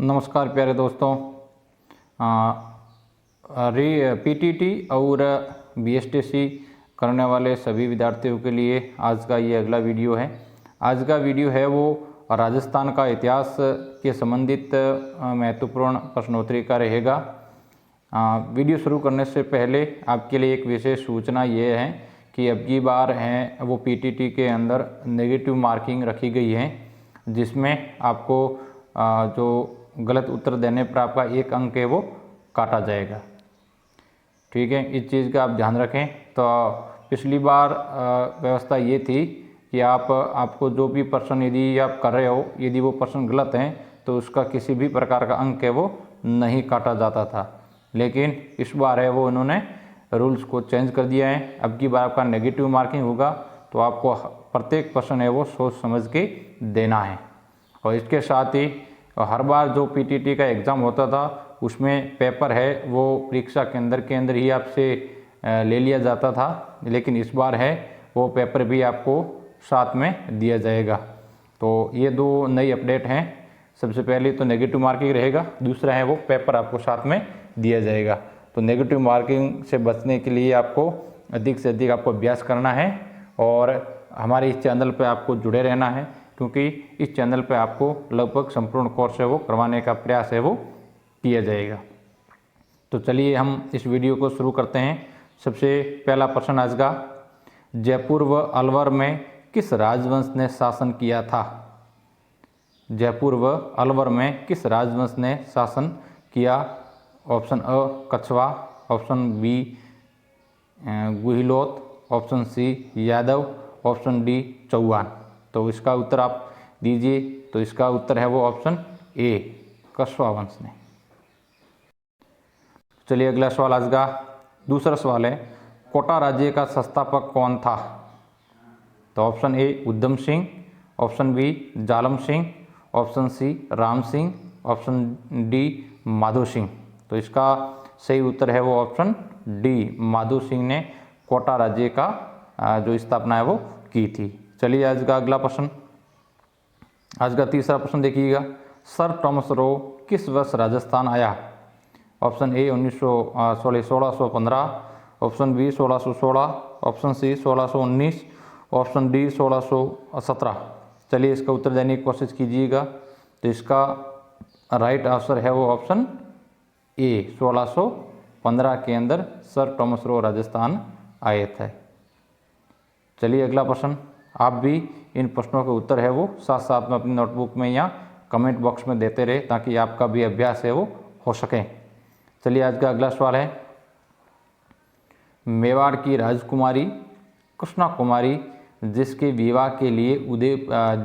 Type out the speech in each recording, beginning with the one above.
नमस्कार प्यारे दोस्तों। पीटीटी और बीएसटीसी करने वाले सभी विद्यार्थियों के लिए आज का ये अगला वीडियो है। आज का वीडियो है वो राजस्थान का इतिहास के संबंधित महत्वपूर्ण प्रश्नोत्तरी का रहेगा। वीडियो शुरू करने से पहले आपके लिए एक विशेष सूचना ये है कि अब की बार है वो पीटीटी के अंदर नेगेटिव मार्किंग रखी गई है, जिसमें आपको जो गलत उत्तर देने पर आपका 1 अंक है वो काटा जाएगा। ठीक है, इस चीज़ का आप ध्यान रखें। तो पिछली बार व्यवस्था ये थी कि आपको जो भी प्रश्न यदि आप कर रहे हो, यदि वो प्रश्न गलत हैं तो उसका किसी भी प्रकार का अंक है वो नहीं काटा जाता था। लेकिन इस बार है वो उन्होंने रूल्स को चेंज कर दिया है। अब की बार आपका नेगेटिव मार्किंग होगा तो आपको प्रत्येक प्रश्न है वो सोच समझ के देना है। और इसके साथ ही हर बार जो पीटीटी का एग्ज़ाम होता था उसमें पेपर है वो परीक्षा केंद्र के अंदर ही आपसे ले लिया जाता था, लेकिन इस बार है वो पेपर भी आपको साथ में दिया जाएगा। तो ये 2 नई अपडेट हैं। सबसे पहले तो नेगेटिव मार्किंग रहेगा, दूसरा है वो पेपर आपको साथ में दिया जाएगा। तो नेगेटिव मार्किंग से बचने के लिए आपको अधिक से अधिक आपको अभ्यास करना है और हमारे इस चैनल पर आपको जुड़े रहना है, क्योंकि इस चैनल पे आपको लगभग संपूर्ण कोर्स है वो करवाने का प्रयास है वो किया जाएगा। तो चलिए हम इस वीडियो को शुरू करते हैं। सबसे पहला प्रश्न आज का, जयपुर व अलवर में किस राजवंश ने शासन किया था? जयपुर व अलवर में किस राजवंश ने शासन किया? Option A Kachhwa, option B Guhilot, option C Yadav, option D Chauhan. तो इसका उत्तर आप दीजिए। तो इसका उत्तर है वो ऑप्शन ए, कछवा वंश ने। चलिए अगला सवाल आज का दूसरा सवाल है, कोटा राज्य का संस्थापक कौन था? तो option A Udham Singh, option B Jalam Singh, option C Ram Singh, option D Madho Singh. तो इसका सही उत्तर है वो ऑप्शन डी, माधो सिंह ने कोटा राज्य का जो स्थापना है वो की थी। चलिए आज का अगला प्रश्न, आज का तीसरा प्रश्न देखिएगा, सर थॉमस रो किस वर्ष राजस्थान आया? Option A 1615, option B 1616, option C 1619, option D 1617। चलिए इसका उत्तर देने की कोशिश कीजिएगा। तो इसका राइट आंसर है वो ऑप्शन ए, 1615 के अंदर सर थॉमस रो राजस्थान आए थे। चलिए अगला प्रश्न, आप भी इन प्रश्नों के उत्तर है वो साथ साथ में अपनी नोटबुक में या कमेंट बॉक्स में देते रहे, ताकि आपका भी अभ्यास है वो हो सके। चलिए आज का अगला सवाल है, मेवाड़ की राजकुमारी कृष्णा कुमारी जिसके विवाह के लिए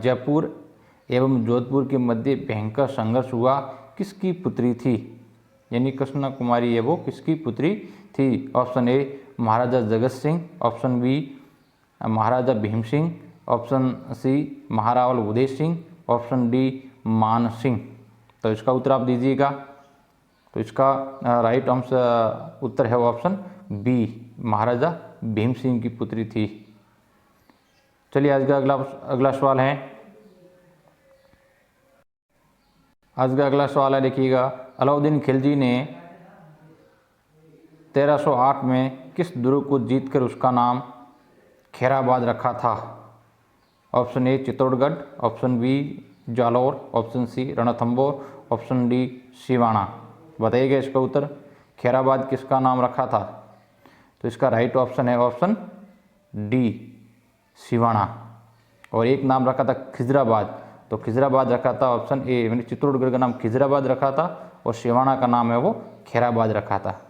जयपुर एवं जोधपुर के मध्य भयंकर संघर्ष हुआ, किसकी पुत्री थी? यानी कृष्णा कुमारी है वो किसकी पुत्री थी? Option A Maharaja Jagat Singh, option B Maharaja Bhim Singh, option C Maharawal Uday Singh, option D मान सिंह। तो इसका उत्तर आप दीजिएगा। तो इसका राइट उत्तर है ऑप्शन बी, महाराजा भीम सिंह की पुत्री थी। चलिए आज का अगला सवाल है, आज का अगला सवाल है देखिएगा, अलाउद्दीन खिलजी ने 1308 में किस दुर्ग को जीतकर उसका नाम खैराबाद रखा था? Option A Chittorgarh, option B Jalore, option C Ranthambore, option D Siwana. बताइएगा इसका उत्तर, खैराबाद किसका नाम रखा था? तो इसका राइट ऑप्शन है ऑप्शन डी, सिवाना। और एक नाम रखा था खिजराबाद, तो खिजराबाद रखा था ऑप्शन ए, यानी चित्तौड़गढ़ का नाम खिजराबाद रखा था और सिवाना का नाम है वो खैराबाद रखा था।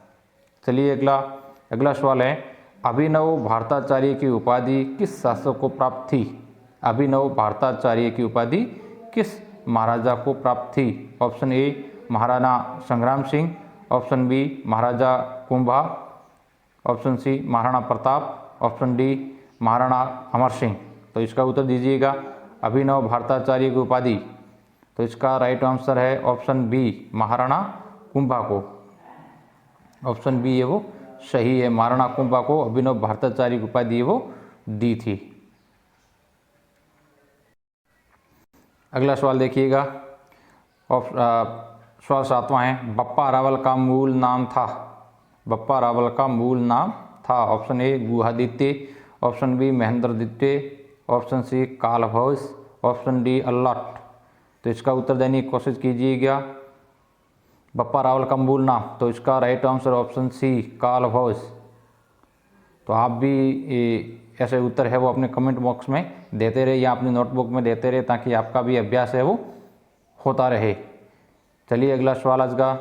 चलिए अगला सवाल है, अभिनव भारताचार्य की उपाधि किस शासक को प्राप्त थी? अभिनव भारताचार्य की उपाधि किस महाराजा को प्राप्त थी? Option A Maharana Sangram Singh, option B Maharaja Kumbha, option C Maharana Pratap, option D Maharana Amar Singh. तो इसका उत्तर दीजिएगा, अभिनव भारताचार्य की उपाधि। तो इसका राइट आंसर है ऑप्शन बी, महाराणा कुंभा को। ऑप्शन बी है वो सही है, महाराणा कुंभा को अभिनव भारताचार्य की उपाधि वो दी थी। अगला सवाल देखिएगा, सवाल 7वां है, बप्पा रावल का मूल नाम था। बप्पा रावल का मूल नाम था। Option A Guhaditya, option B Mahendraditya, option C Kalbhoj, option D Allat. तो इसका उत्तर देने की कोशिश कीजिएगा। बप्पा रावल का मूल नाम, तो इसका right answer option C Kalbhoj. तो आप भी ऐसे उत्तर है वो अपने कमेंट बॉक्स में देते रहे या अपनी नोटबुक में देते रहे, ताकि आपका भी अभ्यास है वो होता रहे। चलिए अगला सवाल आज का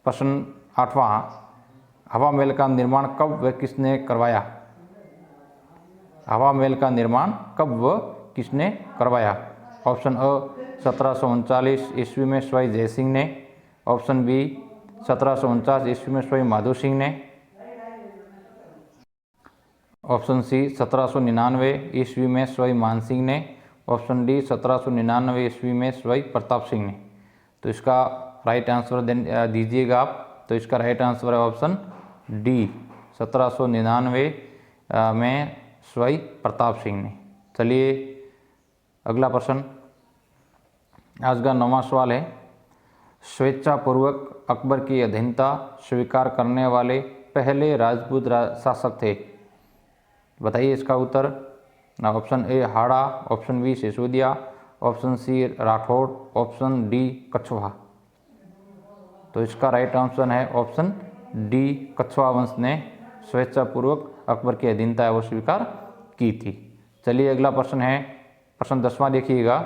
प्रश्न 8वां, हवा महल का निर्माण कब व किसने करवाया। हवा महल का निर्माण कब व किसने करवाया। ऑप्शन अ 1739 ईस्वी में सवाई जय सिंह ने, ऑप्शन बी 1749 ईस्वी में सवाई माधो सिंह ने, ऑप्शन सी 1799 ईस्वी में सवाई मान सिंह ने, ऑप्शन डी 1799 ईस्वी में सवाई प्रताप सिंह ने। तो इसका राइट आंसर दीजिएगा आप। तो इसका राइट आंसर है ऑप्शन डी 1799 में सवाई प्रताप सिंह ने। चलिए अगला प्रश्न आज का 9वां सवाल है, स्वेच्छापूर्वक अकबर की अधीनता स्वीकार करने वाले पहले राजपूत शासक थे। बताइए इसका उत्तर। Option A Hada, option B Sisodia, option C Rathore, option D Kachhwaha. तो इसका राइट आंसर है ऑप्शन डी कछवाहा वंश ने स्वेच्छापूर्वक अकबर की अधीनता है वो स्वीकार की थी। चलिए अगला प्रश्न है, प्रश्न 10वां देखिएगा,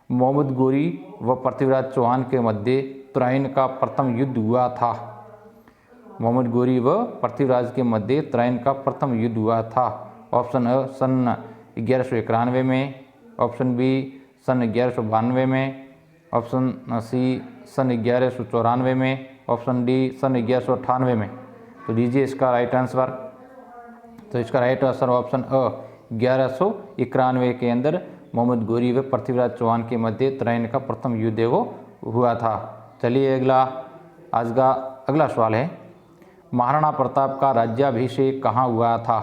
मोहम्मद गोरी व पृथ्वीराज चौहान के मध्य तराइन का प्रथम युद्ध हुआ था। मोहम्मद गोरी व पृथ्वीराज के मध्य तराइन का प्रथम युद्ध हुआ था। ऑप्शन अ सन 1191 में, ऑप्शन बी सन 1192 में, ऑप्शन सी सन 1194 में, ऑप्शन डी सन 1198 में। तो दीजिए इसका राइट आंसर। तो इसका राइट आंसर ऑप्शन अ 1191 के अंदर मोहम्मद गोरी व पृथ्वीराज चौहान के मध्य तराइन का प्रथम युद्ध वो हुआ था। चलिए अगला आज का अगला सवाल है, महाराणा प्रताप का राज्याभिषेक कहाँ हुआ था।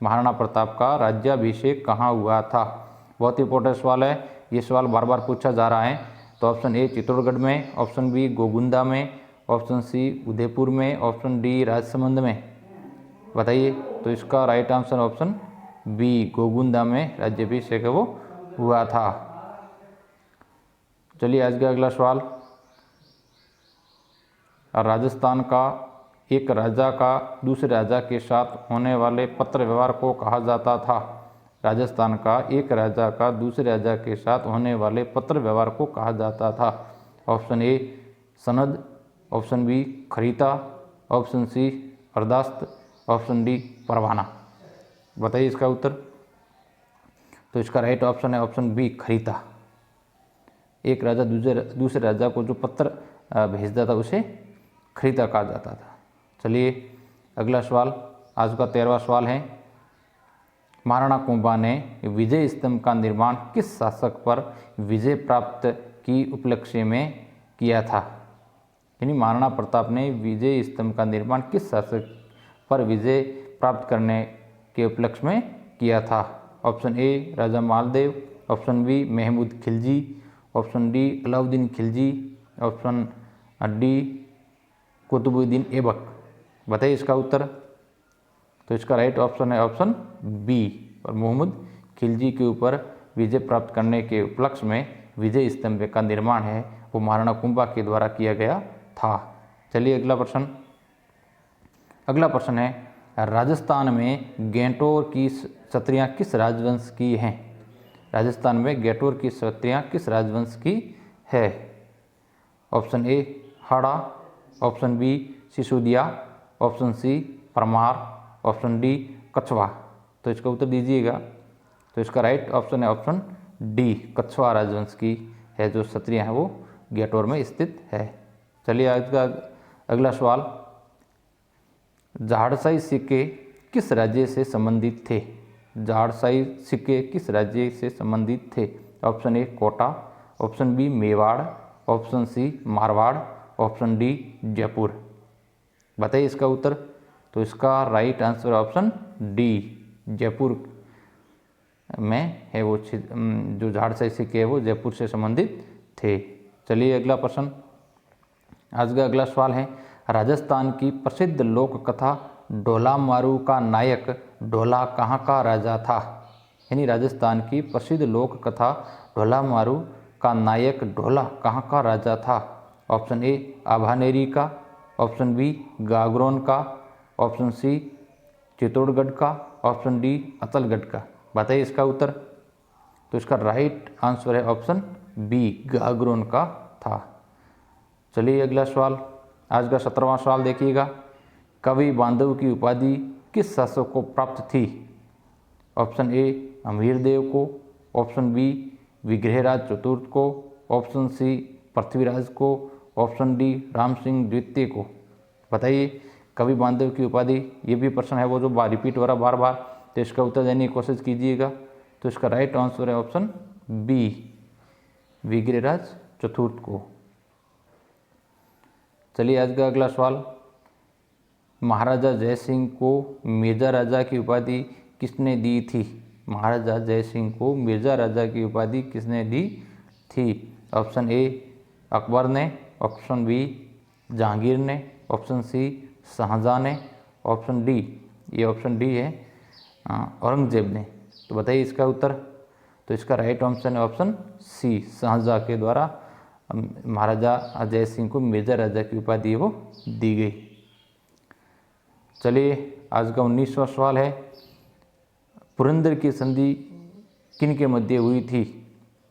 महाराणा प्रताप का राज्याभिषेक कहाँ हुआ था। बहुत ही इंपॉर्टेंट सवाल है, ये सवाल बार बार पूछा जा रहा है। तो ऑप्शन ए चित्तौड़गढ़ में, ऑप्शन बी गोगुंदा में, ऑप्शन सी उदयपुर में, ऑप्शन डी राजसमंद में। बताइए। तो इसका right answer option B Gogunda में राज्याभिषेक वो हुआ था। चलिए आज का अगला सवाल, राजस्थान का एक राजा का दूसरे राजा के साथ होने वाले पत्र व्यवहार को कहा जाता था। राजस्थान का एक राजा का दूसरे राजा के साथ होने वाले पत्र व्यवहार को कहा जाता था। ऑप्शन ए सनद, ऑप्शन बी खरीता, ऑप्शन सी अरदास्त, ऑप्शन डी परवाना। बताइए इसका उत्तर। तो इसका राइट ऑप्शन है ऑप्शन बी खरीता। एक राजा दूसरे राजा को जो पत्र भेजता था उसे खरीता कहा जाता था। चलिए अगला सवाल आज का 13वां सवाल है, महाराणा कुंभा ने विजय स्तंभ का निर्माण किस शासक पर विजय प्राप्त की उपलक्ष्य में किया था। यानी महाराणा प्रताप ने विजय स्तंभ का निर्माण किस शासक पर विजय प्राप्त करने के उपलक्ष्य में किया था। Option A Raja Maldev, option B Mahmud Khilji, option D Alauddin Khilji, option D Qutbuddin Aibak. बताइए इसका उत्तर। तो इसका राइट ऑप्शन है ऑप्शन बी, और मोहम्मद खिलजी के ऊपर विजय प्राप्त करने के उपलक्ष्य में विजय स्तंभ का निर्माण है वो महाराणा कुंभा के द्वारा किया गया था। चलिए अगला प्रश्न। अगला प्रश्न है, राजस्थान में गैंटोर की क्षत्रियाँ किस राजवंश की हैं। राजस्थान में गैंटोर की क्षत्रियाँ किस राजवंश की है। Option A Hada, option B Sisodia, option C Parmar, option D Kachhwaha. तो इसका उत्तर दीजिएगा। तो इसका राइट ऑप्शन है ऑप्शन डी कछवाहा राजवंश की है जो क्षत्रियाँ हैं वो गैंटोर में स्थित है। चलिए आज का अगला सवाल, झाड़साई सिक्के किस राज्य से संबंधित थे। झाड़साई सिक्के किस राज्य से संबंधित थे। Option A Kota, option B Mewar, option C Marwar, option D Jaipur. बताइए इसका उत्तर। तो इसका right answer option D Jaipur में है वो जो झाड़साई सिक्के है वो जयपुर से संबंधित थे। चलिए अगला प्रश्न। आज का अगला सवाल है, राजस्थान की प्रसिद्ध लोक कथा ढोला मारू का नायक ढोला कहाँ का राजा था। यानी राजस्थान की प्रसिद्ध लोक कथा ढोला मारू का नायक ढोला कहाँ का राजा था। ऑप्शन ए आभानेरी का, ऑप्शन बी गागरोन का, ऑप्शन सी चित्तौड़गढ़ का, ऑप्शन डी अतलगढ़ का। बताइए इसका उत्तर। तो इसका राइट आंसर है ऑप्शन बी गागरोन का था। चलिए अगला सवाल। आज का 17वां सवाल देखिएगा। कवि बांधव की उपाधि किस शासक को प्राप्त थी। ऑप्शन ए अमीरदेव को, ऑप्शन बी विग्रहराज चतुर्थ को, ऑप्शन सी पृथ्वीराज को, ऑप्शन डी राम सिंह द्वितीय को। बताइए कवि बांधव की उपाधि। ये भी प्रश्न है वो जो रिपीट हो रहा बार बार, तो इसका उत्तर देने की कोशिश कीजिएगा। तो इसका राइट आंसर है ऑप्शन बी विग्रहराज चतुर्थ को। चलिए आज का अगला सवाल। महाराजा जय सिंह को मिर्जा राजा की उपाधि किसने दी थी। महाराजा जय सिंह को मिर्जा राजा की उपाधि किसने दी थी। ऑप्शन ए अकबर ने, ऑप्शन बी जहांगीर ने, ऑप्शन सी शाहजहाँ ने, ऑप्शन डी, ये ऑप्शन डी है औरंगजेब ने। तो बताइए इसका उत्तर। तो इसका राइट ऑप्शन है ऑप्शन सी शाहजहाँ के द्वारा महाराजा जय सिंह को मिर्जा राजा की उपाधि वो दी गई। चलिए आज का 19वां सवाल है। पुरंदर की संधि किन के मध्य हुई थी।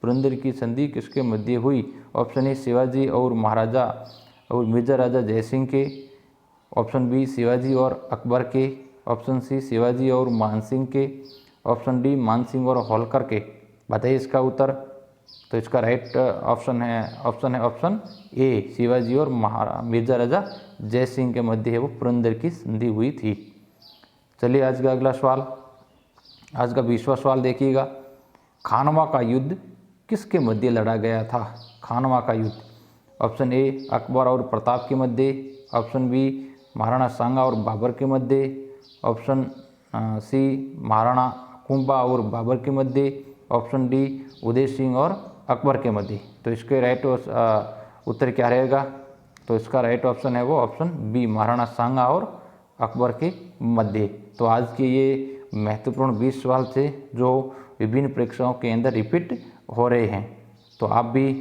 पुरंदर की संधि किसके मध्य हुई। ऑप्शन ए शिवाजी और महाराजा और मिर्जा राजा जय सिंह के, ऑप्शन बी शिवाजी और अकबर के, ऑप्शन सी शिवाजी और मानसिंह के, ऑप्शन डी मानसिंह और होलकर के। बताइए इसका उत्तर। तो इसका राइट ऑप्शन है ऑप्शन ए शिवाजी और मिर्जा राजा जय सिंह के मध्य है वो पुरंदर की संधि हुई थी। चलिए आज का अगला सवाल। आज का 20वां सवाल देखिएगा। खानवा का युद्ध किसके मध्य लड़ा गया था। खानवा का युद्ध। ऑप्शन ए अकबर और प्रताप के मध्य, ऑप्शन बी महाराणा सांगा और बाबर के मध्य, ऑप्शन सी महाराणा कुंभा और बाबर के मध्य, ऑप्शन डी उदय सिंह और अकबर के मध्य। तो इसके राइट उत्तर क्या रहेगा। तो इसका राइट ऑप्शन है वो ऑप्शन बी महाराणा सांगा और अकबर के मध्य। तो आज के ये महत्वपूर्ण 20 सवाल थे जो विभिन्न परीक्षाओं के अंदर रिपीट हो रहे हैं। तो आप भी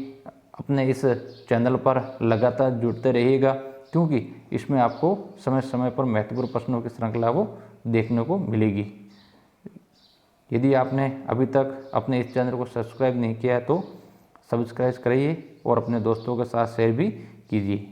अपने इस चैनल पर लगातार जुड़ते रहिएगा, क्योंकि इसमें आपको समय समय पर महत्वपूर्ण प्रश्नों की श्रृंखला वो देखने को मिलेगी। यदि आपने अभी तक अपने इस चैनल को सब्सक्राइब नहीं किया है तो सब्सक्राइब करिए और अपने दोस्तों के साथ शेयर भी कीजिए।